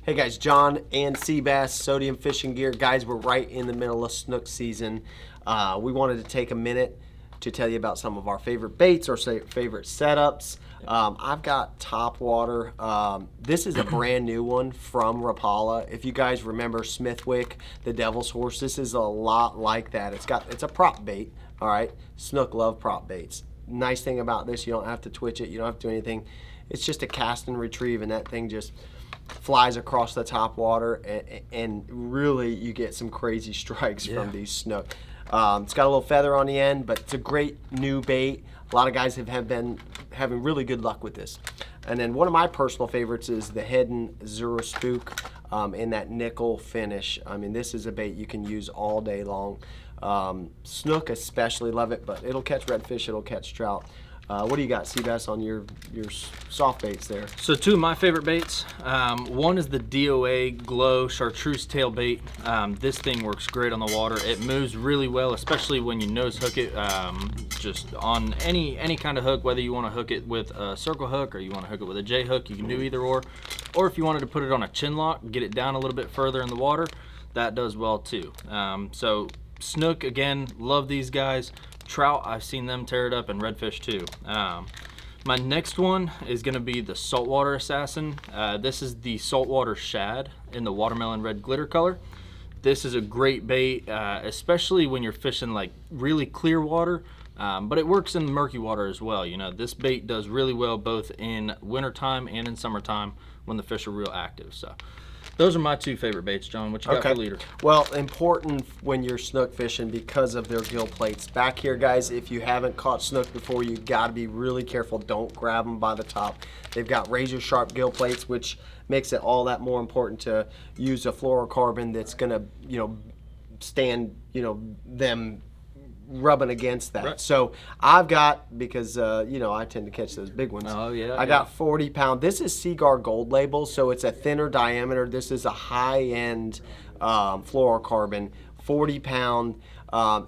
Hey guys, John and Seabass, Sodium Fishing Gear. Guys, we're right in the middle of snook season. We wanted to take a minute to tell you about some of our favorite baits or favorite setups. I've got Topwater. This is a brand new one from Rapala. If you guys remember Smithwick, the Devil's Horse, this is a lot like that. It's a prop bait, all right? Snook love prop baits. Nice thing about this, you don't have to twitch it, you don't have to do anything. It's just a cast and retrieve, and that thing just flies across the top water, and really you get some crazy strikes from these snook. It's got a little feather on the end, but it's a great new bait. A lot of guys have been having really good luck with this. And then one of my personal favorites is the Hedden Zero Spook in that nickel finish. I mean, this is a bait you can use all day long. Snook especially love it, but it'll catch redfish, it'll catch trout. What do you got, Seabass, on your soft baits there? So two of my favorite baits. One is the DOA Glow Chartreuse Tail Bait. This thing works great on the water. It moves really well, especially when you nose hook it just on any kind of hook, whether you want to hook it with a circle hook or you want to hook it with a J hook, you can do either or. Or if you wanted to put it on a chin lock, get it down a little bit further in the water, that does well too. So snook, again, love these guys. Trout, I've seen them tear it up, and redfish too. My next one is going to be the Saltwater Assassin. This is the saltwater shad in the watermelon red glitter color. This is a great bait, especially when you're fishing like really clear water, but it works in murky water as well. You know, this bait does really well both in wintertime and in summertime when the fish are real active. So those are my two favorite baits, John. What you got for leader? Well, important when you're snook fishing because of their gill plates. Back here, guys, if you haven't caught snook before, you got to be really careful. Don't grab them by the top. They've got razor sharp gill plates, which makes it all that more important to use a fluorocarbon that's going to, stand, them rubbing against that. Right. So I've got, because I tend to catch those big ones. Oh yeah. I got 40-pound. This is Seaguar Gold Label, so it's a thinner diameter. This is a high-end fluorocarbon, 40-pound.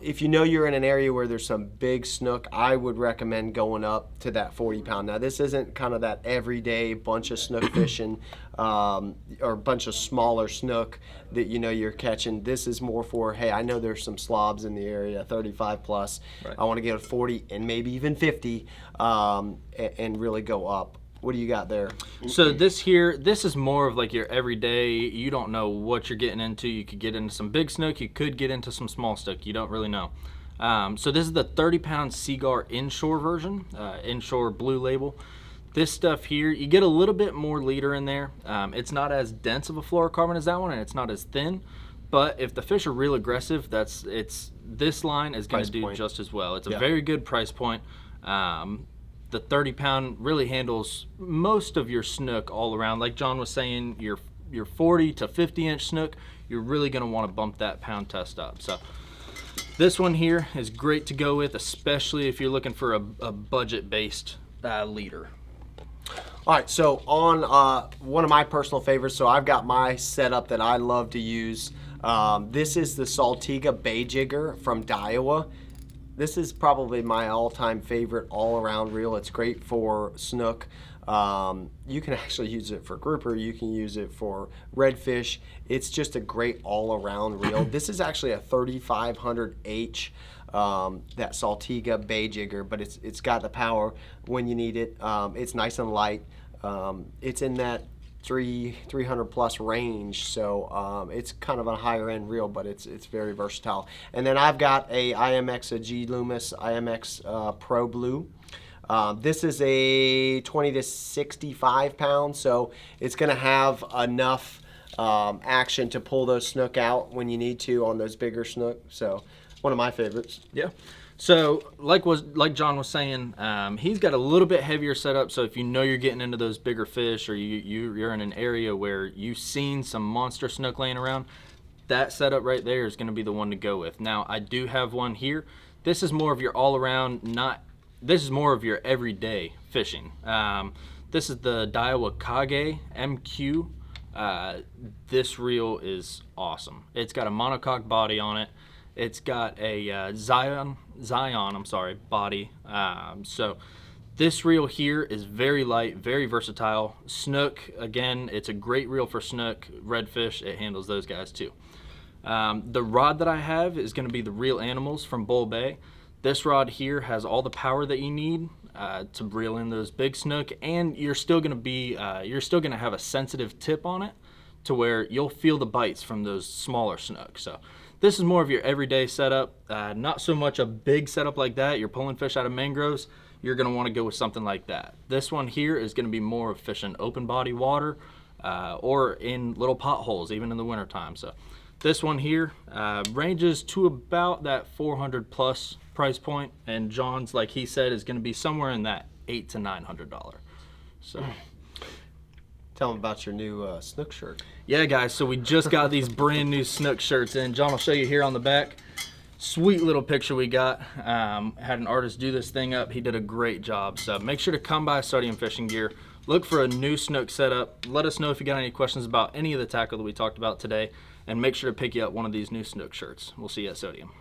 If you know you're in an area where there's some big snook, I would recommend going up to that 40-pound. Now, this isn't kind of that everyday bunch of snook fishing or bunch of smaller snook that you're catching. This is more for, hey, I know there's some slobs in the area, 35 plus. Right. I want to get a 40 and maybe even 50 and really go up. What do you got there? So this is more of like your everyday, you don't know what you're getting into. You could get into some big snook, you could get into some small snook, you don't really know. So this is the 30-pound Seaguar inshore version, inshore blue label. This stuff here, you get a little bit more leader in there. It's not as dense of a fluorocarbon as that one, and it's not as thin. But if the fish are real aggressive, this line is going to do just as well. It's a very good price point. The 30-pound really handles most of your snook all around. Like John was saying, your 40 to 50-inch snook, you're really going to want to bump that pound test up. So this one here is great to go with, especially if you're looking for a budget-based leader. All right, so on one of my personal favorites, so I've got my setup that I love to use. This is the Saltiga Bay Jigger from Daiwa. This is probably my all-time favorite all-around reel. It's great for snook. You can actually use it for grouper. You can use it for redfish. It's just a great all-around reel. This is actually a 3500H, that Saltiga Bay Jigger, but it's got the power when you need it. It's nice and light. It's in that 300 plus range, so it's kind of a higher end reel, but it's very versatile. And then I've got a G Loomis IMX Pro Blue. This is a 20 to 65 pounds, so it's going to have enough action to pull those snook out when you need to on those bigger snook. So one of my favorites. Yeah. So like John was saying, he's got a little bit heavier setup. So if you know you're getting into those bigger fish, or you're in an area where you've seen some monster snook laying around, that setup right there is going to be the one to go with. Now I do have one here. This is more of your all-around, this is more of your everyday fishing. This is the Daiwa Kage MQ. This reel is awesome. It's got a monocoque body on it. It's got a Zion body. So This reel here is very light, very versatile. Snook, again, it's a great reel for snook, redfish. It handles those guys too. The rod that I have is going to be the Real Animals from Bull Bay. This rod here has all the power that you need to reel in those big snook, and you're still going to have a sensitive tip on it to where you'll feel the bites from those smaller snook. So this is more of your everyday setup, not so much a big setup like that. You're pulling fish out of mangroves, you're going to want to go with something like that. This one here is going to be more of fishing open body water or in little potholes, even in the wintertime. So this one here ranges to about that 400 plus price point, and John's, like he said, is going to be somewhere in that $800 to $900. So Tell them about your new Snook shirt. yeah, guys, so we just got these brand new Snook shirts in. John will show you here on the back. Sweet little picture we got. Had an artist do this thing up. He did a great job. So make sure to come by Sodium Fishing Gear. Look for a new Snook setup. Let us know if you got any questions about any of the tackle that we talked about today. And make sure to pick you up one of these new Snook shirts. We'll see you at Sodium.